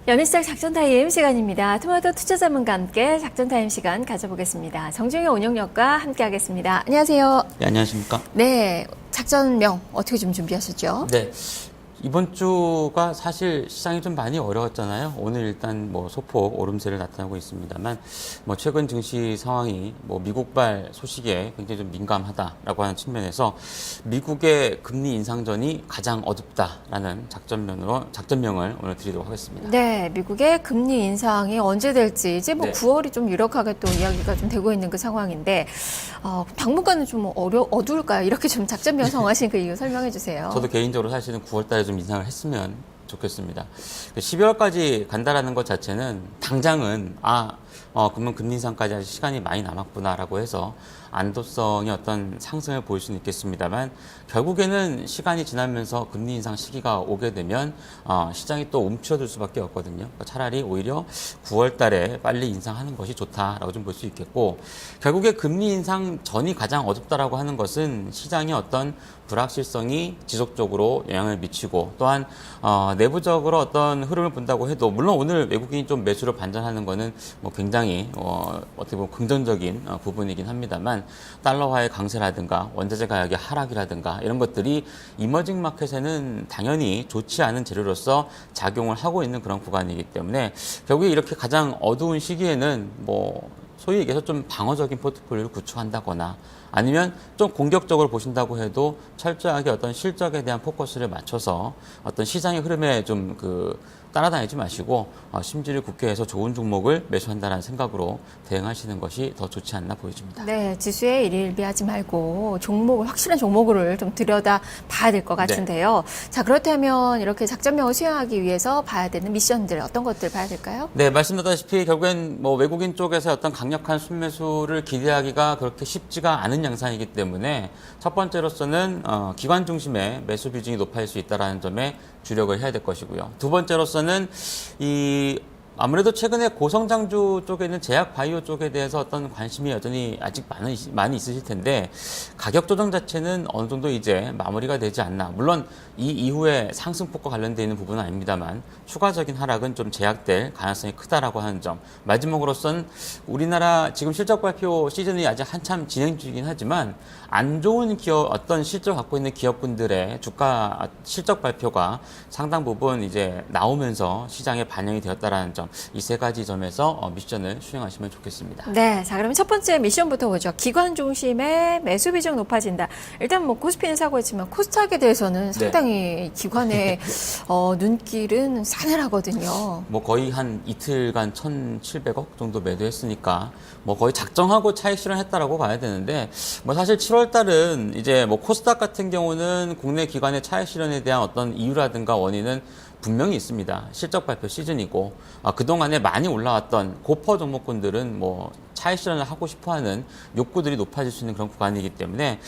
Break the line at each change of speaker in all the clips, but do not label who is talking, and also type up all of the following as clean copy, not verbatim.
연일시장 작전타임 시간입니다. 토마토 투자 전문가 함께 작전타임 시간 가져보겠습니다. 정중희 운영역과 함께 하겠습니다. 안녕하세요.
네, 안녕하십니까?
네, 작전명 어떻게 좀 준비하셨죠?
네. 이번 주가 사실 시장이 좀 많이 어려웠잖아요. 오늘 일단 뭐 소폭 오름세를 나타나고 있습니다만, 뭐 최근 증시 상황이 뭐 미국발 소식에 굉장히 좀 민감하다라고 하는 측면에서 미국의 금리 인상전이 가장 어둡다라는 작전명을 오늘 드리도록 하겠습니다.
네, 미국의 금리 인상이 언제 될지 이제 뭐
네.
9월이 좀 유력하게 또 이야기가 좀 되고 있는 그 상황인데, 당분간은 좀 어두울까요? 이렇게 좀 작전명 정하신 그 이유 설명해 주세요.
저도 개인적으로 사실은 9월 달에 좀 인상을 했으면 좋겠습니다. 12월까지 간다라는 것 자체는 당장은 그러면 금리 인상까지 아직 시간이 많이 남았구나라고 해서 안도성의 어떤 상승을 보일 수는 있겠습니다만 결국에는 시간이 지나면서 금리 인상 시기가 오게 되면 시장이 또 움츠러들 수밖에 없거든요. 그러니까 차라리 오히려 9월 달에 빨리 인상하는 것이 좋다라고 좀 볼 수 있겠고, 결국에 금리 인상 전이 가장 어둡다라고 하는 것은 시장의 어떤 불확실성이 지속적으로 영향을 미치고, 또한 내부적으로 어떤 흐름을 본다고 해도, 물론 오늘 외국인이 좀 매수로 반전하는 거는 뭐 굉장히 어떻게 보면 긍정적인 부분이긴 합니다만, 달러화의 강세라든가 원자재 가격의 하락이라든가 이런 것들이 이머징 마켓에는 당연히 좋지 않은 재료로서 작용을 하고 있는 그런 구간이기 때문에 결국에 이렇게 가장 어두운 시기에는 뭐 소위 얘기해서 좀 방어적인 포트폴리오를 구축한다거나, 아니면 좀 공격적으로 보신다고 해도 철저하게 어떤 실적에 대한 포커스를 맞춰서 어떤 시장의 흐름에 좀 따라다니지 마시고 심지를 굳게 해서 좋은 종목을 매수한다는 생각으로 대응하시는 것이 더 좋지 않나 보여집니다.
네, 지수에 일일비하지 말고 확실한 종목을 좀 들여다 봐야 될 것 같은데요. 네. 자, 그렇다면 이렇게 작전명을 수행하기 위해서 봐야 되는 미션들, 어떤 것들 봐야 될까요?
네, 말씀드렸다시피 결국엔 뭐 외국인 쪽에서 어떤 강력한 순매수를 기대하기가 그렇게 쉽지가 않은 양상이기 때문에 첫 번째로서는 기관 중심의 매수 비중이 높아질 수 있다는 점에 주력을 해야 될 것이고요. 두 번째로서는 아무래도 최근에 고성장주 쪽에 있는 제약 바이오 쪽에 대해서 어떤 관심이 여전히 아직 많이 있으실 텐데, 가격 조정 자체는 어느 정도 이제 마무리가 되지 않나. 물론 이 이후에 상승폭과 관련되어 있는 부분은 아닙니다만 추가적인 하락은 좀 제약될 가능성이 크다라고 하는 점. 마지막으로선 우리나라 지금 실적 발표 시즌이 아직 한참 진행 중이긴 하지만 안 좋은 기업, 어떤 실적을 갖고 있는 기업분들의 주가 실적 발표가 상당 부분 이제 나오면서 시장에 반영이 되었다라는 점, 이 세 가지 점에서 미션을 수행하시면 좋겠습니다.
네, 자, 그러면 첫 번째 미션부터 보죠. 기관 중심의 매수 비중 높아진다. 일단 뭐 코스피는 사고 있지만 코스닥에 대해서는 상당히 기관의 눈길은 싸늘하거든요.
뭐 거의 한 이틀간 1,700억 정도 매도했으니까 뭐 거의 작정하고 차익 실현했다라고 봐야 되는데, 뭐 사실 7월 달은 이제 뭐 코스닥 같은 경우는 국내 기관의 차익 실현에 대한 어떤 이유라든가 원인은 분명히 있습니다. 실적 발표 시즌이고, 그동안에 많이 올라왔던 고퍼 종목군들은 뭐 차익 실현을 하고 싶어하는 욕구들이 높아질 수 있는 그런 구간이기 때문에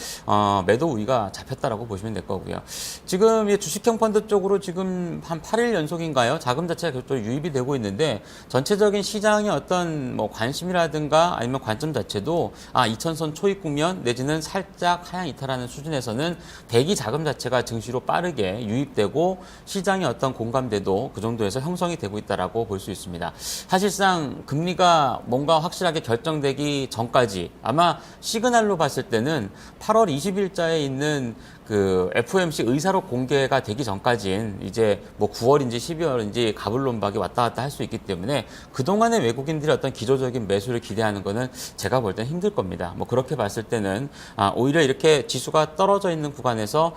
매도 우위가 잡혔다라고 보시면 될 거고요. 지금 주식형 펀드 쪽으로 지금 한 8일 연속인가요? 자금 자체가 계속 유입이 되고 있는데, 전체적인 시장의 어떤 뭐 관심이라든가 아니면 관점 자체도 2000선 초입 국면 내지는 살짝 하향 이탈하는 수준에서는 대기 자금 자체가 증시로 빠르게 유입되고 시장의 어떤 공감대도 그 정도에서 형성이 되고 있다라고 볼 수 있습니다. 사실상 금리가 뭔가 확실하게 결정되기 전까지, 아마 시그널로 봤을 때는 8월 20일자에 있는 그 FOMC 의사록 공개가 되기 전까지는 이제 뭐 9월인지 12월인지 가불론박이 왔다 갔다 할 수 있기 때문에 그동안의 외국인들의 어떤 기조적인 매수를 기대하는 거는 제가 볼 때는 힘들 겁니다. 뭐 그렇게 봤을 때는 오히려 이렇게 지수가 떨어져 있는 구간에서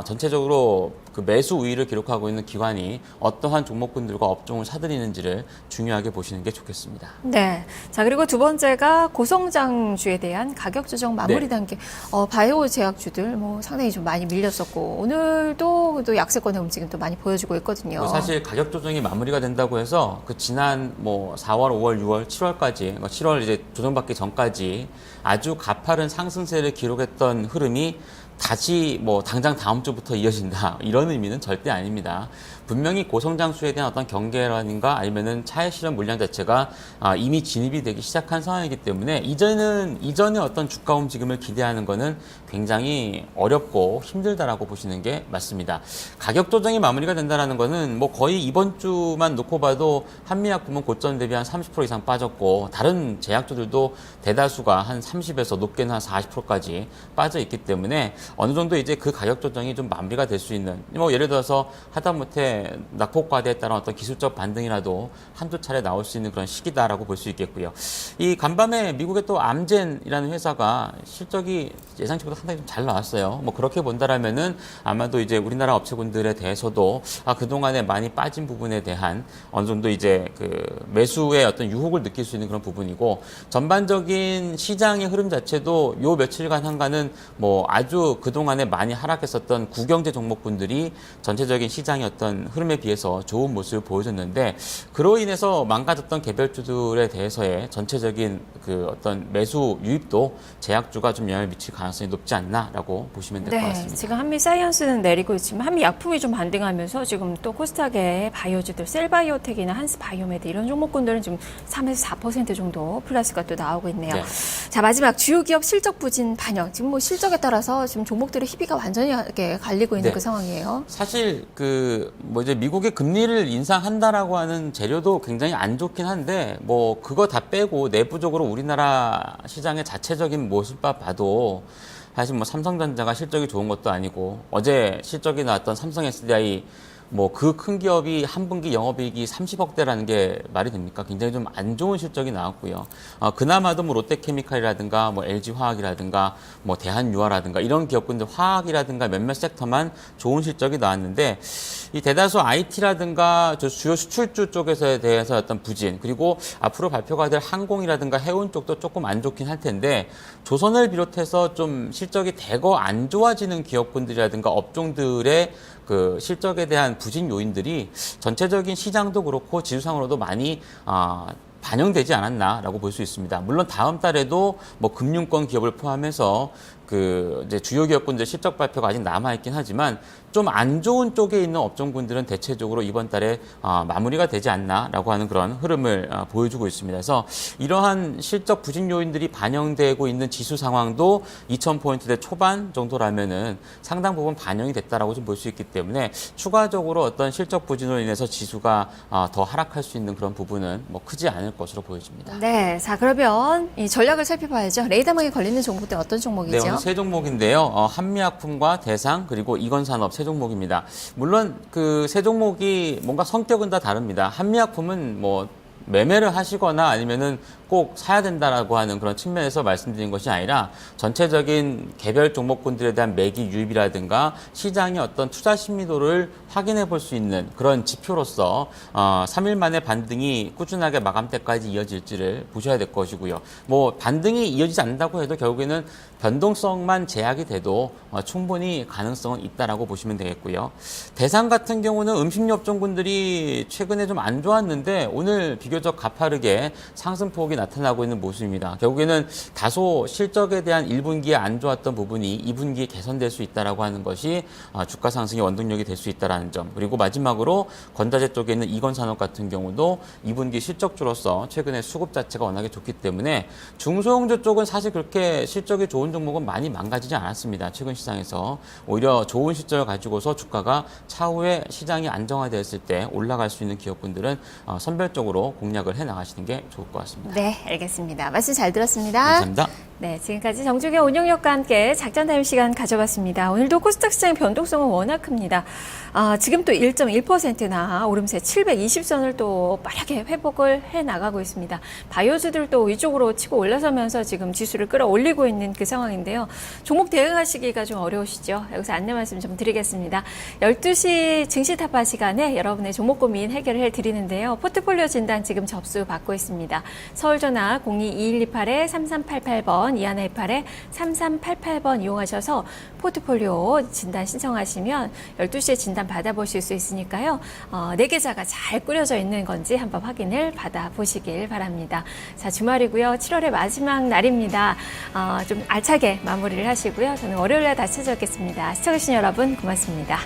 전체적으로 그 매수 우위를 기록하고 있는 기관이 어떠한 종목군들과 업종을 사들이는지를 중요하게 보시는 게 좋겠습니다.
네. 자, 그리고 두 번째가 고성장주에 대한 가격 조정 마무리 단계. 바이오 제약주들 뭐 상당히 좀 많이 밀렸었고, 오늘도 또 약세권의 움직임 또 많이 보여주고 있거든요.
사실 가격 조정이 마무리가 된다고 해서 그 지난 뭐 4월, 5월, 6월, 7월까지, 7월 이제 조정받기 전까지 아주 가파른 상승세를 기록했던 흐름이 다시 뭐 당장 다음 주부터 이어진다 이런 의미는 절대 아닙니다. 분명히 고성장수에 대한 어떤 경계라든가 아니면은 차익 실현 물량 자체가 이미 진입이 되기 시작한 상황이기 때문에 이전에 어떤 주가 움직임을 기대하는 거는 굉장히 어렵고 힘들다라고 보시는 게 맞습니다. 가격 조정이 마무리가 된다라는 거는 뭐 거의 이번 주만 놓고 봐도 한미약품은 고점 대비 한 30% 이상 빠졌고 다른 제약주들도 대다수가 한 30에서 높게는 한 40%까지 빠져 있기 때문에 어느 정도 이제 그 가격 조정이 좀 마무리가 될 수 있는 뭐 예를 들어서 하다못해 낙폭 과대에 따른 어떤 기술적 반등이라도 한두 차례 나올 수 있는 그런 시기다라고 볼 수 있겠고요. 이 간밤에 미국의 또 암젠이라는 회사가 실적이 예상치보다 상당히 좀 잘 나왔어요. 뭐 그렇게 본다라면은 아마도 이제 우리나라 업체군들에 대해서도 그동안에 많이 빠진 부분에 대한 어느 정도 이제 그 매수의 어떤 유혹을 느낄 수 있는 그런 부분이고 전반적인 시장의 흐름 자체도 요 며칠간 한가는 뭐 아주 그동안에 많이 하락했었던 구경제 종목군들이 전체적인 시장의 어떤 흐름에 비해서 좋은 모습을 보여줬는데 그로 인해서 망가졌던 개별주들에 대해서의 전체적인 그 어떤 매수 유입도 제약주가 좀 영향을 미칠 가능성이 높지 않나라고 보시면 될 것 같습니다.
지금 한미사이언스는 내리고 있지만 한미약품이 좀 반등하면서 지금 또 코스닥의 바이오주들 셀바이오텍이나 한스바이오메드 이런 종목군들은 지금 3에서 4% 정도 플러스가 또 나오고 있네요.
네.
자, 마지막 주요 기업 실적 부진 반영. 지금 뭐 실적에 따라서 지금 종목들의 희비가 완전히 갈리고 있는
네.
그 상황이에요.
사실 뭐 이제 미국의 금리를 인상한다라고 하는 재료도 굉장히 안 좋긴 한데 뭐 그거 다 빼고 내부적으로 우리나라 시장의 자체적인 모습만 봐도 사실 뭐 삼성전자가 실적이 좋은 것도 아니고 어제 실적이 나왔던 삼성 SDI 뭐 그 큰 기업이 한 분기 영업이익이 30억대라는 게 말이 됩니까? 굉장히 좀 안 좋은 실적이 나왔고요. 그나마도 뭐 롯데케미칼이라든가 뭐 LG화학이라든가 뭐 대한유화라든가 이런 기업군들 화학이라든가 몇몇 섹터만 좋은 실적이 나왔는데 이 대다수 IT라든가 주요 수출주 쪽에서에 대해서 어떤 부진 그리고 앞으로 발표가 될 항공이라든가 해운 쪽도 조금 안 좋긴 할 텐데 조선을 비롯해서 좀 실적이 대거 안 좋아지는 기업군들이라든가 업종들의 그 실적에 대한 부진 요인들이 전체적인 시장도 그렇고 지수상으로도 많이 반영되지 않았나라고 볼 수 있습니다. 물론 다음 달에도 뭐 금융권 기업을 포함해서 그 이제 주요 기업군들 실적 발표가 아직 남아 있긴 하지만 좀 안 좋은 쪽에 있는 업종군들은 대체적으로 이번 달에 마무리가 되지 않나라고 하는 그런 흐름을 보여주고 있습니다. 그래서 이러한 실적 부진 요인들이 반영되고 있는 지수 상황도 2,000포인트대 초반 정도라면은 상당 부분 반영이 됐다라고 좀 볼 수 있기 때문에 추가적으로 어떤 실적 부진으로 인해서 지수가 더 하락할 수 있는 그런 부분은 뭐 크지 않을 것으로 보여집니다.
네, 자 그러면 이 전략을 살펴봐야죠. 레이더망에 걸리는 종목들 어떤 종목이죠?
네, 오늘 세 종목인데요. 한미약품과 대상 그리고 이건산업 세 종목입니다. 물론 그 세 종목이 뭔가 성격은 다 다릅니다. 한미약품은 뭐 매매를 하시거나 아니면은 꼭 사야 된다라고 하는 그런 측면에서 말씀드린 것이 아니라 전체적인 개별 종목군들에 대한 매기 유입이라든가 시장의 어떤 투자 심리도를 확인해 볼 수 있는 그런 지표로서 3일 만에 반등이 꾸준하게 마감때까지 이어질지를 보셔야 될 것이고요. 뭐 반등이 이어지지 않는다고 해도 결국에는 변동성만 제약이 돼도 충분히 가능성은 있다라고 보시면 되겠고요. 대상 같은 경우는 음식료 업종군들이 최근에 좀 안 좋았는데 오늘 비교적 가파르게 상승폭이 나타나고 있는 모습입니다. 결국에는 다소 실적에 대한 1분기에 안 좋았던 부분이 2분기에 개선될 수 있다라고 하는 것이 주가 상승의 원동력이 될 수 있다라는 점. 그리고 마지막으로 건자재 쪽에 있는 이건산업 같은 경우도 2분기 실적주로서 최근에 수급 자체가 워낙에 좋기 때문에 중소형주 쪽은 사실 그렇게 실적이 좋은 종목은 많이 망가지지 않았습니다. 최근 시장에서 오히려 좋은 실적을 가지고서 주가가 차후에 시장이 안정화되었을 때 올라갈 수 있는 기업군들은 선별적으로 공략을 해 나가시는 게 좋을 것 같습니다.
네, 알겠습니다. 말씀 잘 들었습니다.
감사합니다.
네, 지금까지 정주경 운영력과 함께 작전 타임 시간 가져봤습니다. 오늘도 코스닥 시장의 변동성은 워낙 큽니다. 지금 또 1.1%나 오름세 720선을 또 빠르게 회복을 해 나가고 있습니다. 바이오주들도 위쪽으로 치고 올라서면서 지금 지수를 끌어올리고 있는 그 상황인데요. 종목 대응하시기가 좀 어려우시죠? 여기서 안내 말씀 좀 드리겠습니다. 12시 증시 타파 시간에 여러분의 종목 고민 해결을 해드리는데요. 포트폴리오 진단 지금 접수 받고 있습니다. 서울 서울전화 02-2128-3388번, 2128-3388번 이용하셔서 포트폴리오 진단 신청하시면 12시에 진단 받아보실 수 있으니까요. 내 계좌가 잘 꾸려져 있는 건지 한번 확인을 받아보시길 바랍니다. 자, 주말이고요. 7월의 마지막 날입니다. 좀 알차게 마무리를 하시고요. 저는 월요일에 다시 찾아뵙겠습니다. 시청해주신 여러분 고맙습니다.